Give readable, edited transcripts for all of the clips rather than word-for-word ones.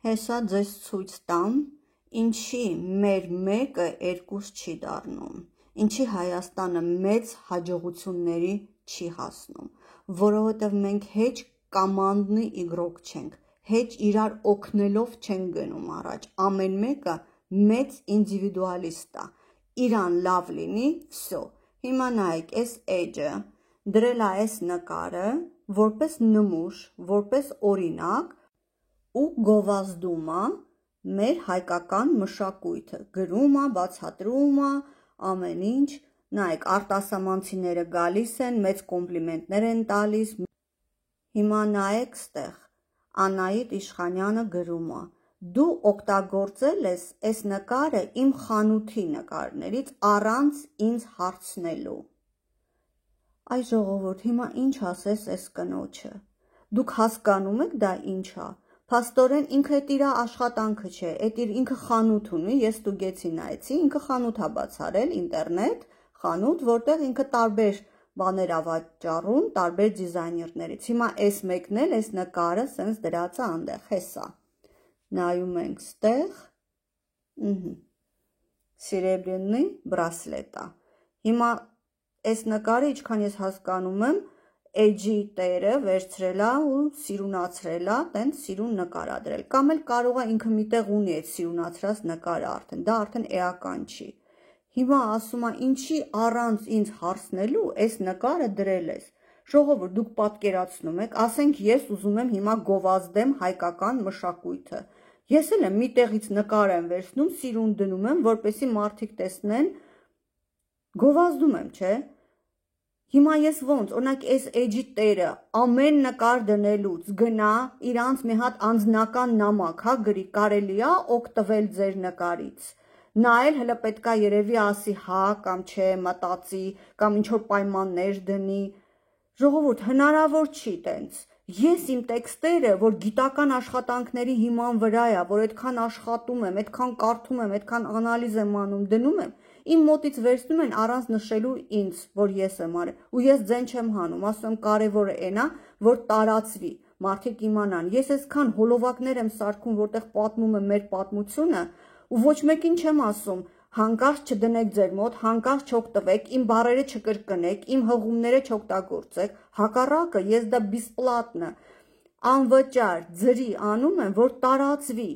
Հեսա ձեզ ցույց տամ, ինչի մեր մեկը երկուս չի դառնում, ինչի Հայաստանը մեծ հաջողությունների չի հասնում, որովհետև մենք հեչ կոմանդնի իգրոկ չենք, հեչ իրար օգնելով չենք գնում առաջ, ամեն մեկը մեծ ինդիվիդուալիստ է, իրան լավ լինի, վсё, հիմա նայեք, այս էջը դրել է այս նկարը, որպես նմուշ, որպես օրինակ ու գովազդում է մեր հայկական մշակույթը, գրում է, բացատրում է, ամեն ինչ, նայեք, արտասահմանցիները գալիս են, մեծ կոմպլիմենտներ են տալիս, հիմա նայեք ստեղ, Անահիտ Իշխանյանը գրում է, դու օգտագործել ես այս նկարը իմ խանութի նկարներից առանց ինձ հարցնելու, այ ժողովուրդ, հիմա ինչ ասես այս կնոջը, դուք հասկանում եք դա ինչ է, փաստորեն ինքը այդ իր աշխատանքը չէ, այդ ինքը խանութ ունի, ես ստուգեցի նայեցի, ինքը խանութ է բացարել, ինտերնետ, խանութ, որտեղ ինքը տարբեր բաներ ա վաճառում, տարբեր դիզայներներից, հիմա այս մեկն էլ, այս նկարը սենց դրած է այնտեղ, հեսա, նայում ենք ստեղ, սիրեբրինի բրասլետ է, հիմա այս նկարը, ինչքան ես հասկանում եմ, էջի տերը վերցրել է ու սիրունացրել է, տենց սիրուն նկար է դրել, կամ էլ կարող է ինքը միտեղ ունի այդ սիրունացրած նկարը արդեն, դա արդեն էական չի, հիմա ասում է ինչի առանց ինձ հարցնելու այս նկարը դրել ես, ժողովուրդ դուք պատկերացնում եք, ասենք ես ուզում եմ հիմա գովազդեմ հայկական մշակույթը, ես էլ եմ միտեղից նկար եմ վերցնում, սիրուն դնում եմ, որպեսզի մարդիկ տեսնեն, գովազդում եմ, չէ, հիմա ես ոնց, օրինակ այս էջի տերը ամեն նկար դնելուց գնա իրանց մի հատ անձնական նամակ, հա գրի, կարելի է օգտվել ձեր նկարից, նա էլ հələ պետքա երևի ասի հա կամ չէ, մտածի, կամ ինչ-որ պայմաններ դնի, ժողովուրդ հնարավոր չի տենց, ես իմ տեքստերը, որ գիտական աշխատանքների հիման վրա է, որ այդքան աշխատում եմ, այդքան կարդում եմ, այդքան անալիզ եմ անում, դնում եմ, իմ մոտից վերցնում են առանց նշելու ինձ, որ ես եմ արել, ու ես ձեն չեմ հանում, ասում եմ կարևորը այն է, որ տարածվի, մարդիկ իմանան, ես այսքան հոլովակներ եմ սարքում, որտեղ պատմում եմ մեր պատմությունը, ու ոչ մեկին չեմ ասում, հանկարծ չդնեք ձեր մոտ, հանկարծ չօգտվեք, իմ բառերը չկրկնեք, իմ հղումները չօգտագործեք, հակառակը ես դա բիսպլատնը, անվճար, ձրի անում եմ, որ տարածվի,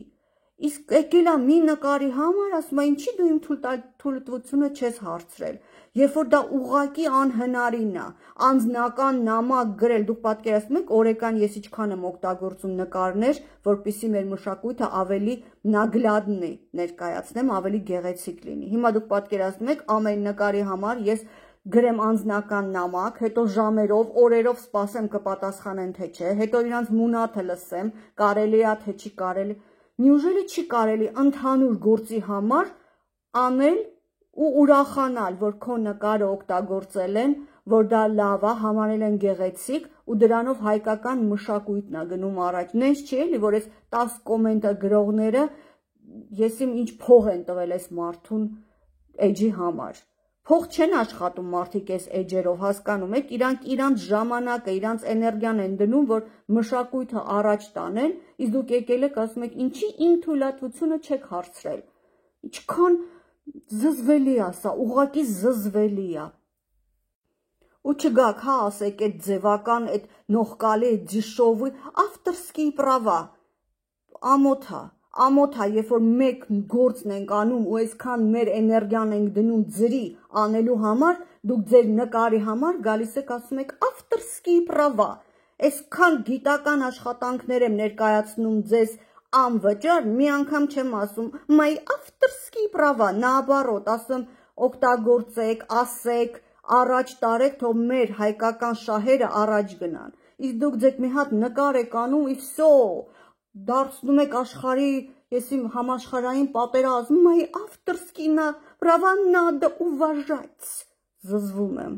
իսկ եկել է մի նկարի համար, ասում է ինչի դու իմ թույլտվությունը չես հարցրել, երբ որ դա ուղղակի անհնարին է, անձնական նամակ գրել, դուք պատկերացնում եք, օրեկան ես ինչքան եմ օգտագործում նկարներ, որպեսզի մեր մշակույթը ավելի նագլադնի ներկայացնեմ, ավելի գեղեցիկ լինի, հիմա դուք պատկերացնում եք, ամեն նկարի համար ես գրեմ անձնական նամակ, հետո ժամերով, օրերով սպասեմ կպատասխանեն թե չէ, հետո իրանց մունաթը լսեմ, կարելի է թե չի կարելի, Նյուժելի չի կարելի ընդհանուր գործի համար անել ու ուրախանալ, որ քո նկարը օգտագործել են, որ դա լավ է, համարել են գեղեցիկ ու դրանով հայկական մշակույթն է գնում առաջ, նենց չի էլի, որ այս 10 կոմենտը գրողները ես իմ ինչ փող են տվել այս մարդուն էջի համար, փող չեն աշխատում մարդիկ այս էջերով, հասկանում եք, իրանք ժամանակը, իրանք էներգիան են դնում, որ մշակույթը առաջ տանեն, իսկ դուք եկել եք ասում եք, ինչի իմ թույլատվությունը չեք հարցրել, ինչքան զզվելի է սա, ուղղակի զզվելի է, ու չգաք, հա ասեք, այդ ձևական, այդ նողկալի, այդ դիշովի, ավտորսկի պրավա, ամոթ է, երբ որ մեկ գործն ենք անում ու այսքան մեր էներգիան ենք դնում ձրի անելու համար, դուք ձեր նկարի համար գալիս եք ասում եք ավտորսկի պրավա, այսքան գիտական աշխատանքներ եմ ներկայացնում ձեզ անվճար, մի անգամ չեմ ասում, մայ ավտորսկի պրավա, наоборот, ասում օգտագործեք, ասեք, առաջ տարեք, թող մեր հայկական շահերը առաջ գնան, իսկ դուք ձեկ մի հատ նկար եք անում, и всё, դարձնում եք աշխարհի, ես իմ համաշխարհային պատերազմ, մայ ավտորսկի պրավա надо уважать, զզվում եմ